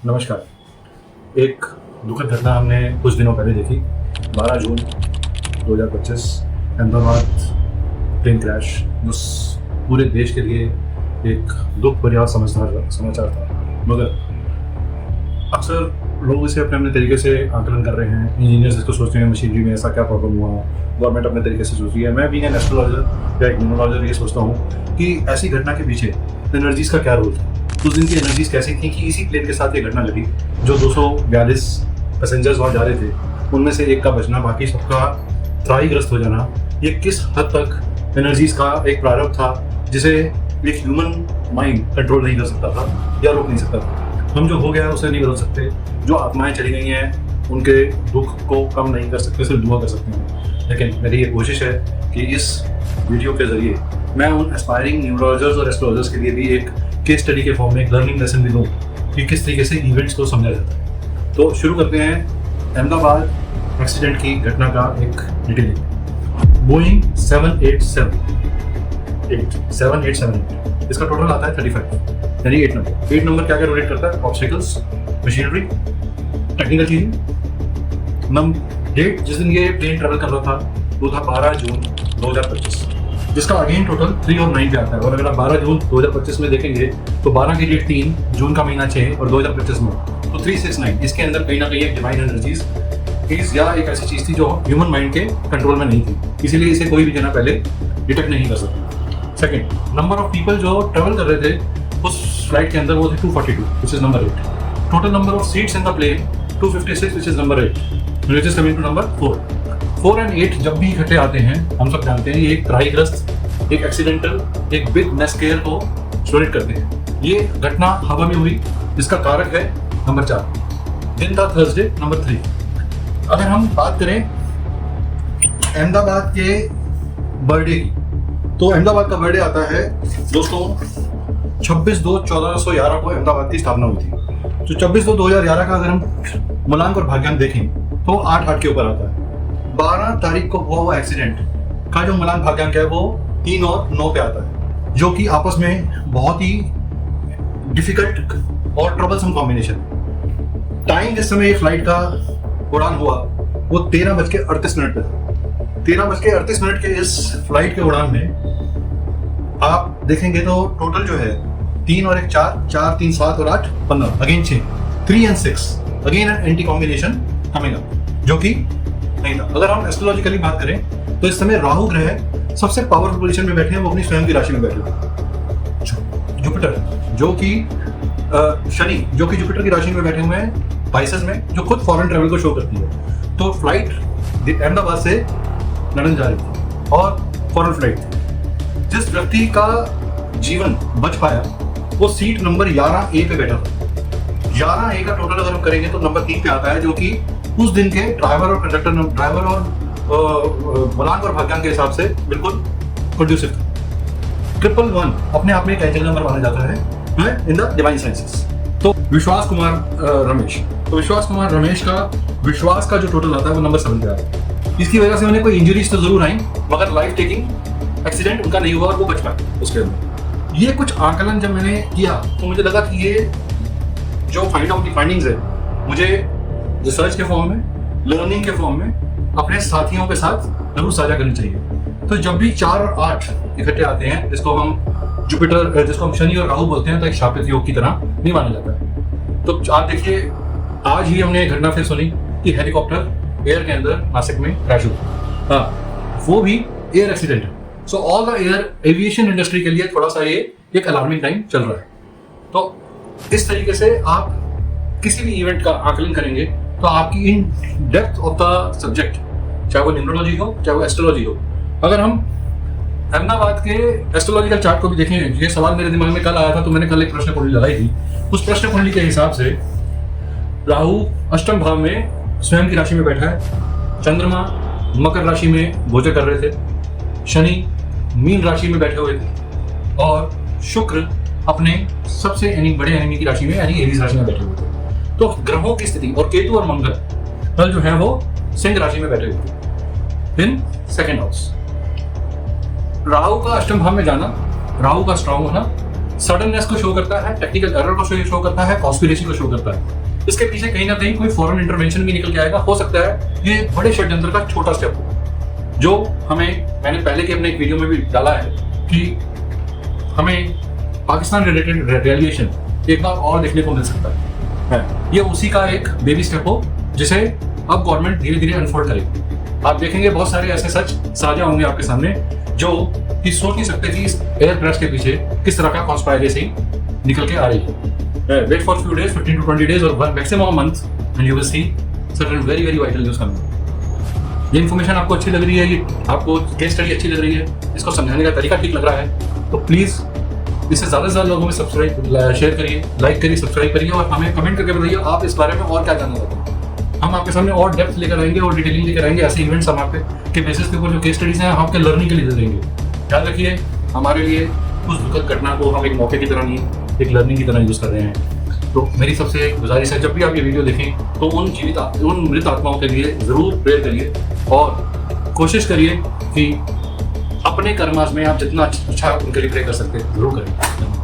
नमस्कार। एक दुखद घटना हमने कुछ दिनों पहले देखी। 12 जून 2025 अहमदाबाद प्लेन क्रैश जो पूरे देश के लिए एक दुख भरा समाचार था। मगर अक्सर लोग इसे अपने अपने तरीके से आकलन कर रहे हैं। इंजीनियर्स इसको सोचते हैं मशीनरी में ऐसा क्या प्रॉब्लम हुआ, गवर्नमेंट अपने तरीके से सोच रही है। मैं भी एन एस्ट्रोलॉजर या एक न्यूमरोलॉजर ये सोचता हूँ कि ऐसी घटना के पीछे एनर्जीज का क्या रोल था, उस दिन की एनर्जीज कैसी थी कि इसी प्लेन के साथ ये घटना घटी। जो 242 पैसेंजर्स वहाँ जा रहे थे उनमें से एक का बचना, बाकी सबका त्राहीग्रस्त हो जाना, ये किस हद तक एनर्जीज का एक प्रारंभ था जिसे एक ह्यूमन माइंड कंट्रोल नहीं कर सकता था या रोक नहीं सकता था। हम जो हो गया उसे नहीं बदल सकते, जो आत्माएं चली गई हैं उनके दुख को कम नहीं कर सकते, सिर्फ दुआ कर सकते हैं। लेकिन मेरी ये कोशिश है कि इस वीडियो के जरिए मैं उन एस्पायरिंग न्यूमरोलॉजर्स और एस्ट्रोलॉजर्स के लिए भी एक केस स्टडी के फॉर्म में एक लर्निंग लेसन भी दूँ कि किस तरीके से इवेंट्स को समझा जाता है। तो शुरू करते हैं अहमदाबाद एक्सीडेंट की घटना का एक डिटेलिंग। बोइंग 787 इसका टोटल आता है 35, यानी 8 नंबर। 8 नंबर क्या क्या रिलेट करता है? ऑब्स्टिकल्स, मशीनरी, टेक्निकल चीजें। डेट जिस दिन ये प्लेन ट्रेवल कर रहा था वो था 12 जून 2025, जिसका अगेन टोटल 3 और 9 पे आता है। और अगर आप 12 जून 2025 में देखेंगे तो 12 की डेट 3, जून का महीना 6 और 2025 में तो 369। इसके अंदर कहीं ना कहीं एक डिवाइन एनर्जीज या एक ऐसी चीज थी जो ह्यूमन माइंड के कंट्रोल में नहीं थी, इसीलिए इसे कोई भी जना पहले डिटेक्ट नहीं कर सकता। सेकंड, नंबर ऑफ पीपल जो ट्रेवल कर रहे थे उस फ्लाइट के अंदर वो थे 242, which is number 8। Total number of seats in the plane 256, which is number 8, which is coming to number 4 and 8 जब भी इकट्ठे आते हैं हम सब जानते हैं ये एक त्राहीग्रस्त, एक एक्सीडेंटल, एक बिग मैस्केयर को स्टोरेट करते हैं। ये घटना हवा में हुई जिसका कारक है नंबर 4। दिन था थर्सडे, नंबर 3। अगर हम बात करें अहमदाबाद के बर्थडे की, तो अहमदाबाद का बर्थडे आता है दोस्तों 26/2/1411 को अहमदाबाद की स्थापना हुई थी। तो 26/2/2011 का अगर हम मूलांक और भाग्यांक देखें तो 8 के ऊपर आता है। 12 तारीख को हुआ हुआ एक्सीडेंट का जो मूलांक भाग्यांक है वो 3 और 9 पे आता है, जो कि आपस में बहुत ही डिफिकल्ट और ट्रबलसम कॉम्बिनेशन। टाइम जिस समय ये फ्लाइट का उड़ान हुआ वो 13:38 पे था। 13:38 के इस फ्लाइट के उड़ान में आप देखेंगे तो टोटल जो है 3 और 1 4, 4 3 7 और 8 15, again 6, 3 and 6, again an anti combination coming up, जो कि नहीं था। अगर हम एस्ट्रोलॉजिकली बात करें तो इस समय राहु ग्रह सबसे पावरफुल पोजीशन में बैठे हैं, वो अपनी स्वयं की राशि में बैठे हैं। जुपिटर जो कि शनि जो कि जुपिटर की राशि में बैठे हुए हैं पाइसेस में, जो खुद फॉरेन ट्रैवल को शो करती है। तो फ्लाइट अहमदाबाद से लंदन जा रही थी और फॉरेन फ्लाइट थी। जिस व्यक्ति का जीवन बच पाया वो सीट नंबर 11A पे बैठा था। 11A का टोटल अगर हम करेंगे तो नंबर 3 पे आता है, जो कि उस दिन के ड्राइवर और कंडक्टर, ड्राइवर और मूलांक और भाग्यांक के हिसाब से बिल्कुल प्रोड्यूसिव था। 111 अपने आप में एक एंजल नंबर माना जाता है इन द डिवाइन साइंसेस। तो विश्वास कुमार रमेश का विश्वास का जो टोटल आता है वो नंबर 7 पे आता है। इसकी वजह से उन्हें कोई इंजरीज तो जरूर आई मगर लाइफ टेकिंग एक्सीडेंट उनका नहीं हुआ और वो बच पाए उसके अंदर। ये कुछ आकलन जब मैंने किया तो मुझे लगा कि ये जो फाइंडिंग्स है मुझे रिसर्च के फॉर्म में, लर्निंग के फॉर्म में अपने साथियों के साथ जरूर साझा करनी चाहिए। तो जब भी 4 और 8 इकट्ठे आते हैं, जिसको हम शनि और राहु बोलते हैं, तो एक शापित योग की तरह नहीं माना जाता है। तो आप देखिए आज ही हमने एक घटना फिर सुनी कि हेलीकॉप्टर एयर के अंदर नासिक में क्रैश हुआ। वो भी एयर एक्सीडेंट है। So all the air aviation industry के लिए थोड़ा सा ये एक अलार्मिंग टाइम चल रहा है। तो इस तरीके से आप किसी भी इवेंट का आकलन करेंगे तो आपकी in depth of the subject, चाहे वो न्यूमरोलॉजी हो चाहे वो एस्ट्रोलॉजी हो। अगर हम अहमदाबाद के एस्ट्रोलॉजिकल चार्ट को भी देखें, ये सवाल मेरे दिमाग में कल आया था तो मैंने कल एक प्रश्न कुंडली लगाई थी। उस प्रश्न कुंडली के हिसाब से राहु अष्टम भाव में स्वयं की राशि में बैठा है, चंद्रमा मकर राशि में गोचर कर रहे थे, शनि मीन राशि में बैठे हुए थे और शुक्र अपने सबसे बड़े एनिमी की राशि में यानी एरीज राशि में बैठे हुए थे। तो ग्रहों की स्थिति और केतु और मंगल कल जो है वो सिंह राशि में बैठे हुए थे इन सेकेंड हाउस। राहु का अष्टम भाव में जाना, राहु का स्ट्रांग होना सडननेस को शो करता है, टेक्निकल एरर को शो करता है, कॉन्स्पिरेसी को शो करता है। इसके पीछे कहीं ना कहीं कोई फॉरेन इंटरवेंशन भी निकल के आएगा। हो सकता है ये बड़े षड्यंत्र का छोटा स्टेप हो, जो मैंने पहले के अपने एक वीडियो में भी डाला है कि हमें पाकिस्तान रिलेटेड रेडिएशन एक बार और देखने को मिल सकता है। ये उसी का एक बेबी स्टेप हो जिसे अब गवर्नमेंट धीरे धीरे अनफोल्ड करेगी। आप देखेंगे बहुत सारे ऐसे सच साझा होंगे आपके सामने जो कि सोच नहीं सकते कि इस एयर क्रैश के पीछे किस तरह का कॉन्स्पायरेसी निकल के आ रही है। Wait for few days, 15 to 20 days or maximum a month, and you will see certain very very vital news coming. ये इन्फॉर्मेशन आपको अच्छी लग रही है, ये आपको केस स्टडी अच्छी लग रही है, इसको समझाने का तरीका ठीक लग रहा है, तो प्लीज़ इसे ज़्यादा से ज़्यादा लोगों में सब्सक्राइब शेयर करिए, लाइक करिए, सब्सक्राइब करिए और हमें कमेंट करके बताइए आप इस बारे में और क्या जानना चाहते हैं। हम आपके सामने और डेप्थ लेकर आएंगे और डिटेलिंग लेकर आएंगे। ऐसे इवेंट्स हम आपके बेसिस के ऊपर जो केस स्टडीज हैं हम आपके लर्निंग के लिए दे देंगे। याद रखिए, हमारे लिए उस दुखद घटना को हम एक मौके की तरह नहीं, एक लर्निंग की तरह यूज़ कर रहे हैं। तो मेरी सबसे गुजारिश है, जब भी आप ये वीडियो देखें तो उन मृत आत्माओं के लिए ज़रूर प्रेयर करिए और कोशिश करिए कि अपने कर्मास में आप जितना अच्छा उनके लिए प्रे कर सकते हैं ज़रूर करें।